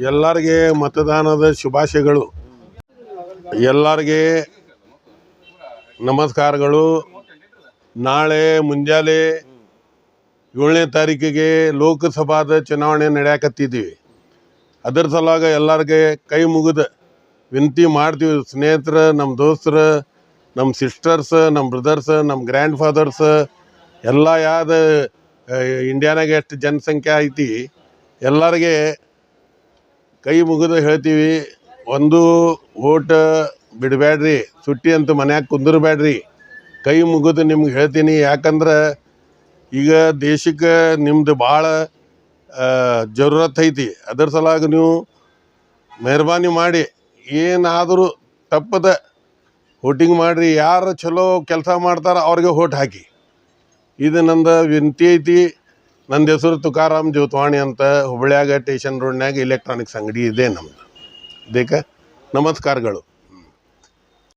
ಎಲ್ಲರಿಗೆ ಮತದಾನದ ಶುಭಾಶಯಗಳು. ಎಲ್ಲರಿಗೆ ನಮಸ್ಕಾರಗಳು. ನಾಳೆ ಮುಂಜಾನೆ 7ನೇ ತಾರೀಕಿಗೆ ಲೋಕಸಭಾದ ಚುನಾವಣೆ ನಡೆಯಕತ್ತಿದ್ದೀವಿ. ಅದರ ಸಲುವಾಗಿ ಎಲ್ಲರಿಗೆ ಕೈ ಮುಗಿದು ವಿನಂತಿ ಮಾಡ್ತೀವಿ. ಸ್ನೇಹಿತರು, ನಮ್ಮ ದೋಸ್ತರು, ನಮ್ಮ ಸಿಸ್ಟರ್ಸ್, ನಮ್ಮ ಬ್ರದರ್ಸ್, ನಮ್ಮ ಗ್ರ್ಯಾಂಡ್ ಫಾದರ್ಸ್ ಎಲ್ಲ ಯಾವ್ದು ಇಂಡಿಯಾನಾಗ ಎಷ್ಟು ಜನಸಂಖ್ಯೆ ಐತಿ ಎಲ್ಲರಿಗೆ ಕೈ ಮುಗಿದು ಹೇಳ್ತೀವಿ, ಒಂದು ಓಟ್ ಬಿಡಬೇಡ್ರಿ, ಸುಟ್ಟಿ ಅಂತ ಮನ್ಯಾಗ ಕುಂದಿರಬೇಡ್ರಿ. ಕೈ ಮುಗಿದು ನಿಮ್ಗೆ ಹೇಳ್ತೀನಿ. ಯಾಕಂದ್ರೆ ಈಗ ದೇಶಕ್ಕೆ ನಿಮ್ದು ಭಾಳ ಜರೂರತ್ ಐತಿ. ಅದರ ಸಲುವಾಗಿ ನೀವು ಮೆಹರ್ಬಾನಿ ಮಾಡಿ ಏನಾದರೂ ತಪ್ಪದ ವೋಟಿಂಗ್ ಮಾಡಿರಿ. ಯಾರು ಚಲೋ ಕೆಲಸ ಮಾಡ್ತಾರೆ ಅವ್ರಿಗೆ ವೋಟ್ ಹಾಕಿ. ಇದು ನಂದು ವಿನಂತಿ ಐತಿ. ನನ್ನ ಹೆಸರು ತುಕಾರಾಮ್ ಜ್ಯೋತವಾಣಿ ಅಂತ. ಹುಬ್ಬಳ್ಳಿಯಾಗ ಸ್ಟೇಷನ್ ರೋಡ್ನಾಗ ಇಲೆಕ್ಟ್ರಾನಿಕ್ಸ್ ಅಂಗಡಿ ಇದೆ ನಮ್ಮದು. ಇದಕ್ಕೆ ನಮಸ್ಕಾರಗಳು.